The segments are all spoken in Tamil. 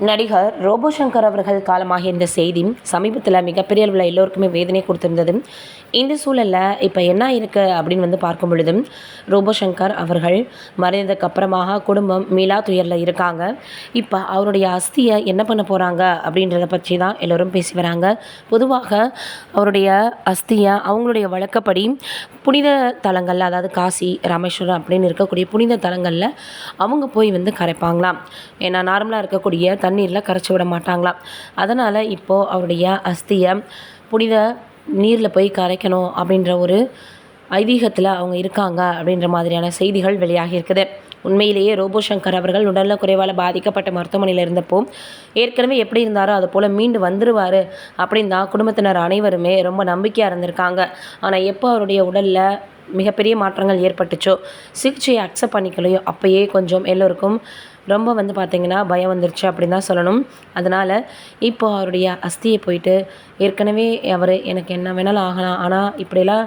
நடிகர் ரோபோ சங்கர் அவர்கள் காலமாகிய இந்த செய்தி சமீபத்தில் மிகப்பெரிய அளவில் எல்லோருக்குமே வேதனை கொடுத்திருந்தது. இந்த சூழலில் இப்போ என்ன இருக்குது அப்படின்னு பார்க்கும் பொழுது, ரோபோ சங்கர் அவர்கள் மறைந்ததுக்கு அப்புறமாக குடும்பம் மீளா துயரில் இருக்காங்க. இப்போ அவருடைய அஸ்தியை என்ன பண்ண போகிறாங்க அப்படின்றத பற்றி தான் எல்லோரும் பேசி வராங்க. பொதுவாக அவருடைய அஸ்தியை அவங்களுடைய வழக்கப்படி புனித தலங்களில், அதாவது காசி, ராமேஸ்வரம் அப்படின்னு இருக்கக்கூடிய புனித தலங்களில் அவங்க போய் கரைப்பாங்களாம். ஏன்னா நார்மலாக இருக்கக்கூடிய தண்ணீரில் கரைச்சி விட மாட்டாங்களாம். அதனால் இப்போது அவருடைய அஸ்தியை புனித நீரில் போய் கரைக்கணும் அப்படின்ற ஒரு ஐதீகத்தில் அவங்க இருக்காங்க அப்படின்ற மாதிரியான செய்திகள் வெளியாகி இருக்குது. உண்மையிலேயே ரோபோ சங்கர் அவர்கள் உடல்நல குறைவால் பாதிக்கப்பட்ட மருத்துவமனையில் இருந்தப்போ ஏற்கனவே எப்படி இருந்தாரோ அது போல் மீண்டு வந்துடுவார் அப்படின்னு தான் குடும்பத்தினர் அனைவருமே ரொம்ப நம்பிக்கையாக இருந்திருக்காங்க. ஆனால் எப்போ அவருடைய உடலில் மிகப்பெரிய மாற்றங்கள் ஏற்பட்டுச்சோ, சிகிச்சையை அக்செப்ட் பண்ணிக்கலையோ, அப்போயே கொஞ்சம் எல்லோருக்கும் ரொம்ப பார்த்திங்கன்னா பயம் வந்துருச்சு அப்படின்னு தான் சொல்லணும். அதனால் இப்போது அவருடைய அஸ்தியை போயிட்டு ஏற்கனவே அவர் எனக்கு என்ன வேணாலும் ஆகலாம், ஆனால் இப்படிலாம்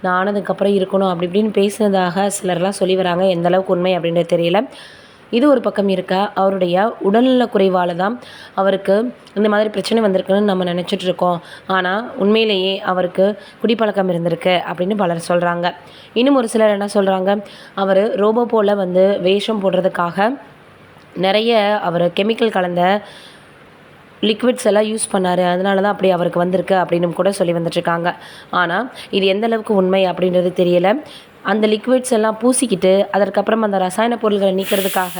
நான் ஆனதுக்கப்புறம் இருக்கணும் அப்படி இப்படின்னு பேசுனதாக சிலர்லாம் சொல்லி வராங்க. எந்த அளவுக்கு உண்மை அப்படின்றது தெரியல. இது ஒரு பக்கம் இருக்க, அவருடைய உடல்நல குறைவால் தான் அவருக்கு இந்த மாதிரி பிரச்சனை வந்திருக்குன்னு நம்ம நினச்சிட்ருக்கோம். ஆனால் உண்மையிலேயே அவருக்கு குடிப்பழக்கம் இருந்திருக்கு அப்படின்னு பலர் சொல்கிறாங்க. இன்னும் ஒரு சிலர் என்ன சொல்கிறாங்க, அவர் ரோபோ போல் வேஷம் போடுறதுக்காக நிறைய அவர் கெமிக்கல் கலந்த லிக்விட்ஸ் எல்லாம் யூஸ் பண்ணார், அதனால தான் அப்படி அவருக்கு வந்திருக்கு அப்படின்னு கூட சொல்லி வந்துட்டுருக்காங்க. ஆனால் இது எந்த அளவுக்கு உண்மை அப்படின்றது தெரியலை. அந்த லிக்விட்ஸ் எல்லாம் பூசிக்கிட்டு அதற்கப்புறம் அந்த ரசாயன பொருள்களை நீக்கிறதுக்காக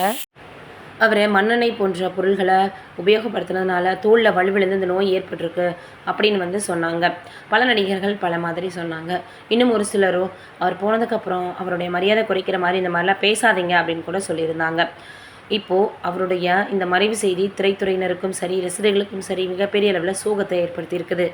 அவர் மண்ணெண்ணெய் போன்ற பொருள்களை உபயோகப்படுத்துனதுனால தோலில் வலுவிழந்து இந்த நோய் ஏற்பட்டிருக்கு அப்படின்னு சொன்னாங்க. பல நடிகர்கள் பல மாதிரி சொன்னாங்க. இன்னும் ஒரு சிலரும் அவர் போனதுக்கப்புறம் அவருடைய மரியாதை குறைக்கிற மாதிரி இந்த மாதிரிலாம் பேசாதீங்க அப்படின்னு கூட சொல்லியிருந்தாங்க. இப்போது அவருடைய இந்த மறைவு செய்தி திரைத்துறையினருக்கும் சரி, ரசிகர்களுக்கும் சரி மிகப்பெரிய அளவில் சோகத்தை ஏற்படுத்தியிருக்குது.